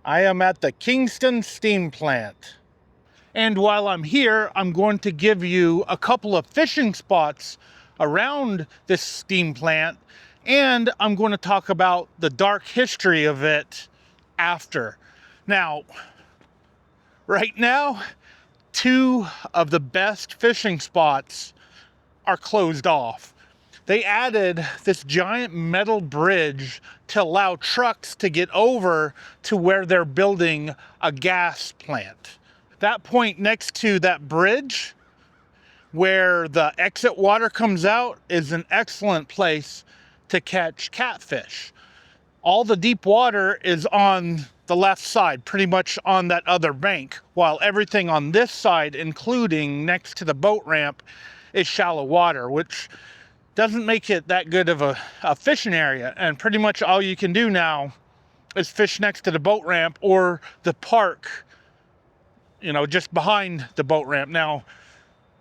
I am at the Kingston Steam Plant. And while I'm here, I'm going to give you a couple of fishing spots around this steam plant, and I'm going to talk about the dark history of it after. Now, right now, two of the best fishing spots are closed off. They added this giant metal bridge to allow trucks to get over to where they're building a gas plant. That point next to that bridge where the exit water comes out is an excellent place to catch catfish. All the deep water is on the left side, pretty much on that other bank, while everything on this side, including next to the boat ramp, is shallow water, which doesn't make it that good of a fishing area. And pretty much all you can do now is fish next to the boat ramp or the park, you know, just behind the boat ramp. Now,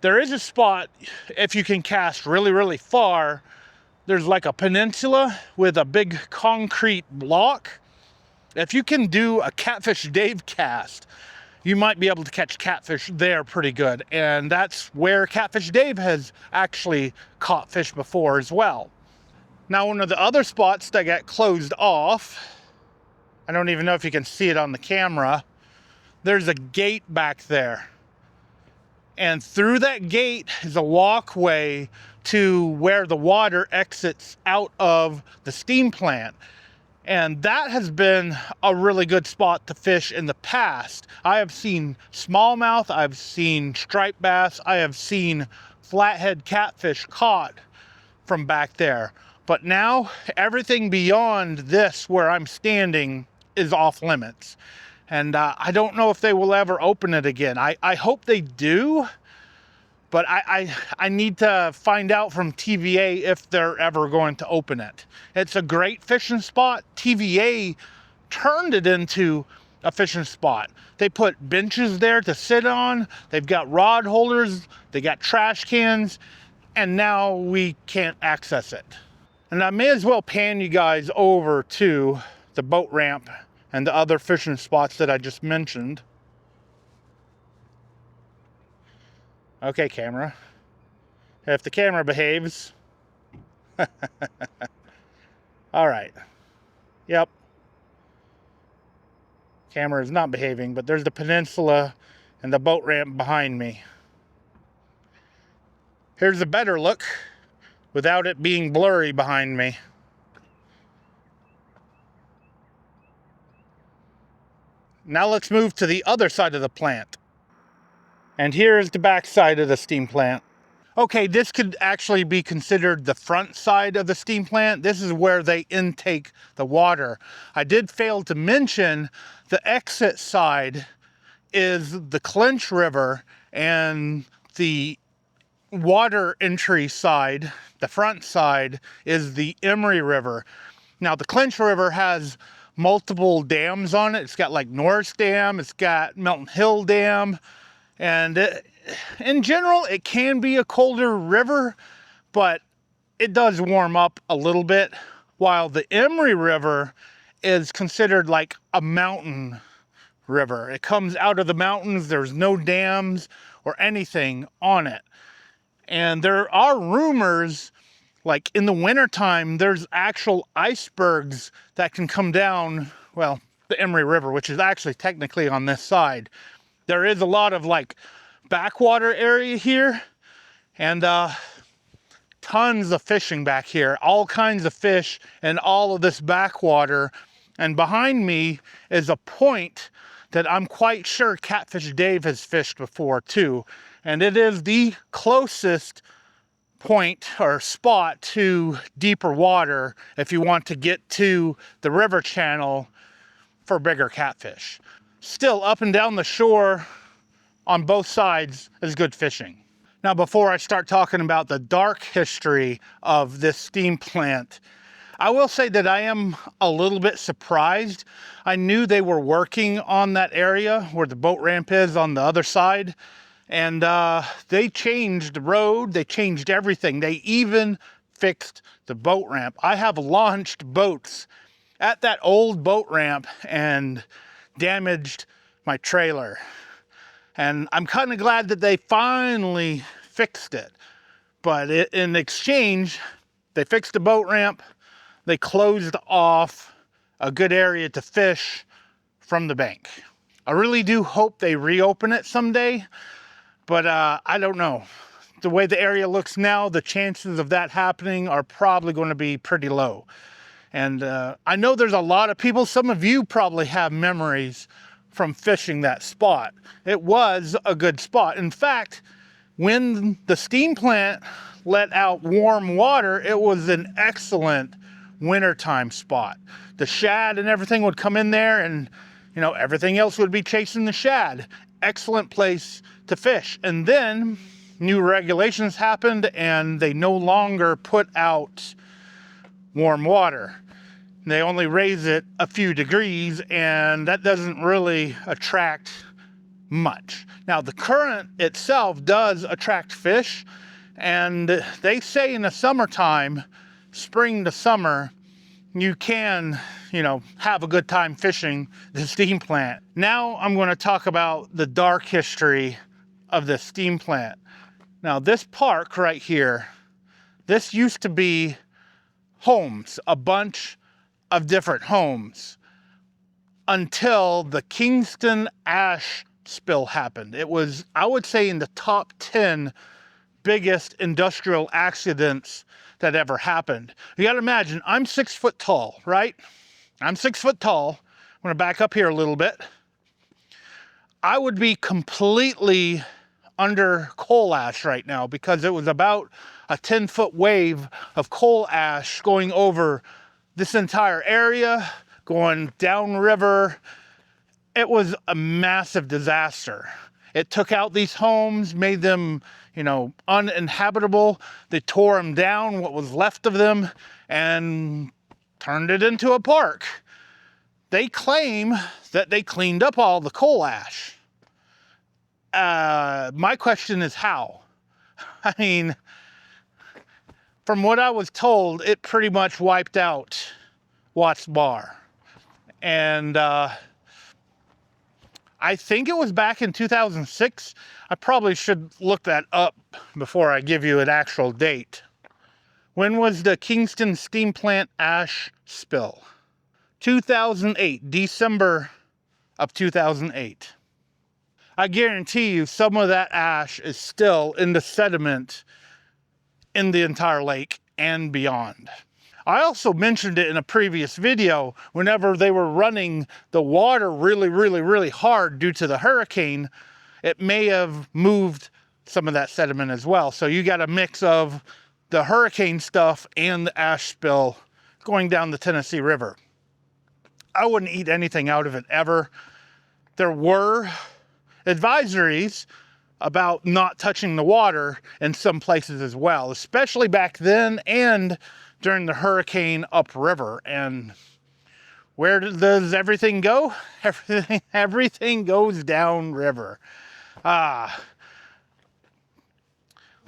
there is a spot, if you can cast really, really far, there's like a peninsula with a big concrete block. If you can do a Catfish Dave cast, you might be able to catch catfish there pretty good. And that's where Catfish Dave has actually caught fish before as well. Now, one of the other spots that got closed off, I don't even know if you can see it on the camera, there's a gate back there. And through that gate is a walkway to where the water exits out of the steam plant. And that has been a really good spot to fish in the past. I have seen smallmouth, I've seen striped bass, I have seen flathead catfish caught from back there. But now everything beyond this where I'm standing is off limits. And I don't know if they will ever open it again. I hope they do, but I need to find out from TVA if they're ever going to open it. It's a great fishing spot. TVA turned it into a fishing spot. They put benches there to sit on. They've got rod holders. They got trash cans. And now we can't access it. And I may as well pan you guys over to the boat ramp and the other fishing spots that I just mentioned. Okay, camera. If the camera behaves. All right. Yep. Camera is not behaving, but there's the peninsula and the boat ramp behind me. Here's a better look without it being blurry behind me. Now let's move to the other side of the plant. And here's the back side of the steam plant. Okay, this could actually be considered the front side of the steam plant. This is where they intake the water. I did fail to mention the exit side is the Clinch River, and the water entry side, the front side, is the Emery River. Now, the Clinch River has multiple dams on it. It's got like Norris Dam, it's got Melton Hill Dam, and in general, it can be a colder river, but it does warm up a little bit, while the Emery River is considered like a mountain river. It comes out of the mountains. There's no dams or anything on it. And there are rumors, like in the wintertime, there's actual icebergs that can come down, well, the Emery River, which is actually technically on this side. There is a lot of like backwater area here, and tons of fishing back here, all kinds of fish and all of this backwater. And behind me is a point that I'm quite sure Catfish Dave has fished before too. And it is the closest point or spot to deeper water if you want to get to the river channel for bigger catfish. Still, up and down the shore on both sides is good fishing. Now, before I start talking about the dark history of this steam plant, I will say that I am a little bit surprised. I knew they were working on that area where the boat ramp is on the other side. And they changed the road, they changed everything. They even fixed the boat ramp. I have launched boats at that old boat ramp, and damaged my trailer. And I'm kind of glad that they finally fixed it. But in exchange, they fixed the boat ramp. They closed off a good area to fish from the bank. I really do hope they reopen it someday, but I don't know. The way the area looks now, the chances of that happening are probably going to be pretty low. And I know there's a lot of people, some of you probably have memories from fishing that spot. It was a good spot. In fact, when the steam plant let out warm water, it was an excellent wintertime spot. The shad and everything would come in there, and you know, everything else would be chasing the shad. Excellent place to fish. And then new regulations happened and they no longer put out warm water. They only raise it a few degrees, and that doesn't really attract much. Now, the current itself does attract fish, and they say in the summertime, spring to summer, you can, you know, have a good time fishing the steam plant. Now I'm going to talk about the dark history of the steam plant. Now, this park right here, this used to be homes, a bunch of different homes, until the Kingston Ash Spill happened. It was, I would say, in the top 10 biggest industrial accidents that ever happened. You got to imagine, I'm 6 foot tall, right? I'm 6 foot tall. I'm going to back up here a little bit. I would be completely under coal ash right now because it was about a 10-foot wave of coal ash going over this entire area, going downriver. It was a massive disaster. It took out these homes, made them, you know, uninhabitable. They tore them down, what was left of them, and turned it into a park. They claim that they cleaned up all the coal ash. My question is how? I mean, from what I was told, it pretty much wiped out Watts Bar. And I think it was back in 2006. I probably should look that up before I give you an actual date. When was the Kingston Steam Plant ash spill? 2008, December of 2008. I guarantee you some of that ash is still in the sediment in the entire lake and beyond. I also mentioned it in a previous video. Whenever they were running the water really hard due to the hurricane, it may have moved some of that sediment as well. So you got a mix of the hurricane stuff and the ash spill going down the Tennessee River. I wouldn't eat anything out of it ever. There were advisories about not touching the water in some places as well, especially back then and during the hurricane upriver. And where does everything go? Everything goes downriver.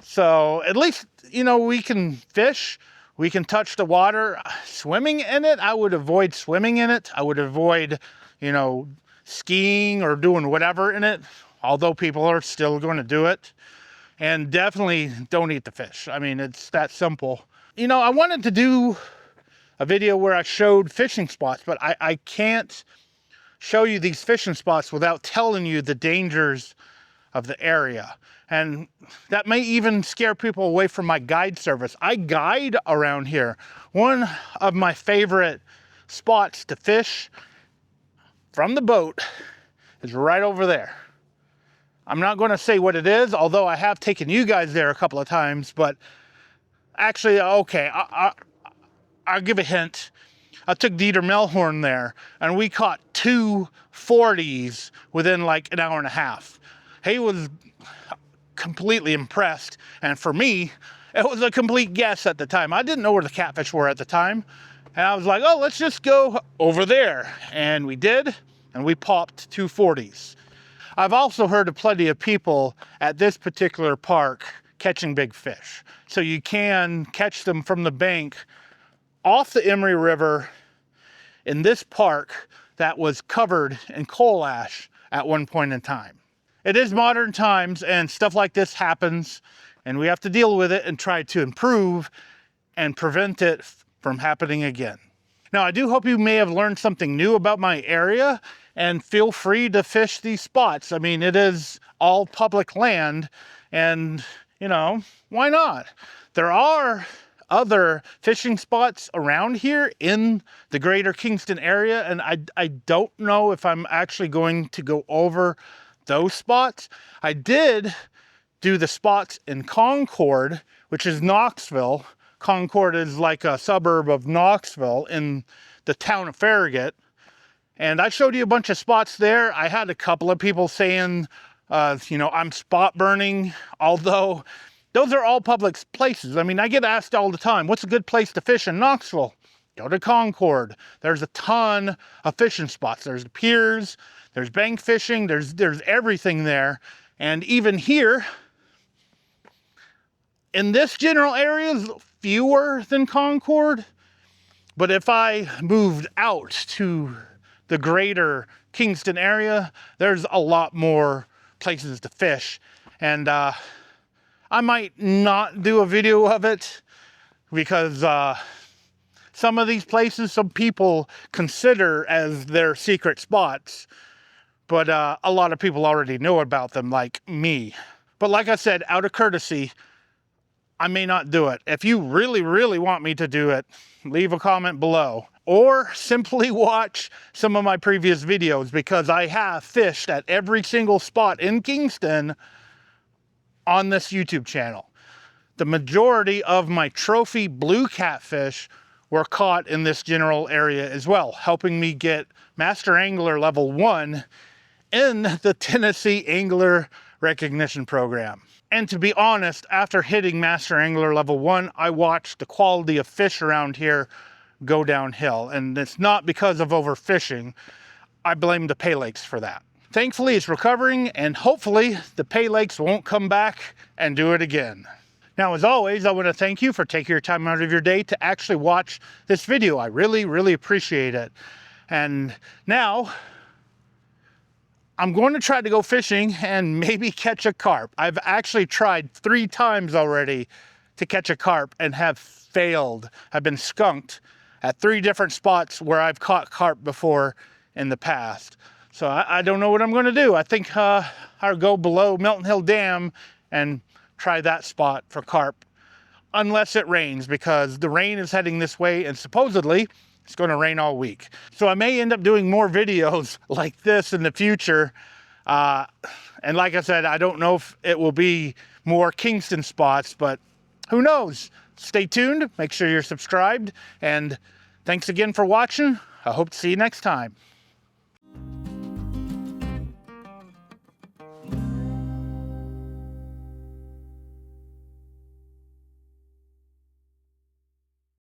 So at least, you know, we can fish, we can touch the water. Swimming in it, I would avoid swimming in it. I would avoid, you know, skiing or doing whatever in it, although people are still going to do it. And definitely don't eat the fish. I mean, it's that simple. You know, I wanted to do a video where I showed fishing spots, but I can't show you these fishing spots without telling you the dangers of the area. And that may even scare people away from my guide service. I guide around here. One of my favorite spots to fish from the boat is right over there. I'm not going to say what it is, although I have taken you guys there a couple of times, but actually, okay, I'll give a hint. I took Dieter Melhorn there, and we caught 2 40s within like an hour and a half. He was completely impressed, and for me, it was a complete guess at the time. I didn't know where the catfish were at the time, and I was like, oh, let's just go over there. And we did, and we popped 2 40s. I've also heard of plenty of people at this particular park catching big fish. So you can catch them from the bank off the Emery River in this park that was covered in coal ash at one point in time. It is modern times and stuff like this happens, and we have to deal with it and try to improve and prevent it from happening again. Now, I do hope you may have learned something new about my area, and feel free to fish these spots. I mean, it is all public land, and you know, why not? There are other fishing spots around here in the greater Kingston area, and I don't know if I'm actually going to go over those spots. I did do the spots in Concord, which is Knoxville. Concord is like a suburb of Knoxville in the town of Farragut. And I showed you a bunch of spots there. I had a couple of people saying, you know, I'm spot burning, although those are all public places. I mean, I get asked all the time, what's a good place to fish in Knoxville? Go to Concord. There's a ton of fishing spots. There's piers, there's bank fishing, there's everything there. And even here, in this general area, is fewer than Concord. But if I moved out to the greater Kingston area, there's a lot more places to fish. And I might not do a video of it because some of these places, some people consider as their secret spots, but a lot of people already know about them, like me. But like I said, out of courtesy, I may not do it. If you really, really want me to do it, leave a comment below. Or simply watch some of my previous videos, because I have fished at every single spot in Kingston on this YouTube channel. The majority of my trophy blue catfish were caught in this general area as well, helping me get Master Angler Level 1 in the Tennessee Angler Recognition Program. And to be honest, after hitting Master Angler Level 1, I watched the quality of fish around here go downhill. And it's not because of overfishing. I blame the pay lakes for that. Thankfully, it's recovering, and hopefully the pay lakes won't come back and do it again. Now, as always, I want to thank you for taking your time out of your day to actually watch this video. I really, really appreciate it. And now, I'm going to try to go fishing and maybe catch a carp. I've actually tried 3 times already to catch a carp and have failed. I've been skunked at 3 different spots where I've caught carp before in the past. So I don't know what I'm going to do. I think I'll go below Milton Hill Dam and try that spot for carp, unless it rains, because the rain is heading this way and supposedly it's going to rain all week. So I may end up doing more videos like this in the future. And like I said, I don't know if it will be more Kingston spots, but who knows? Stay tuned. Make sure you're subscribed. And thanks again for watching. I hope to see you next time.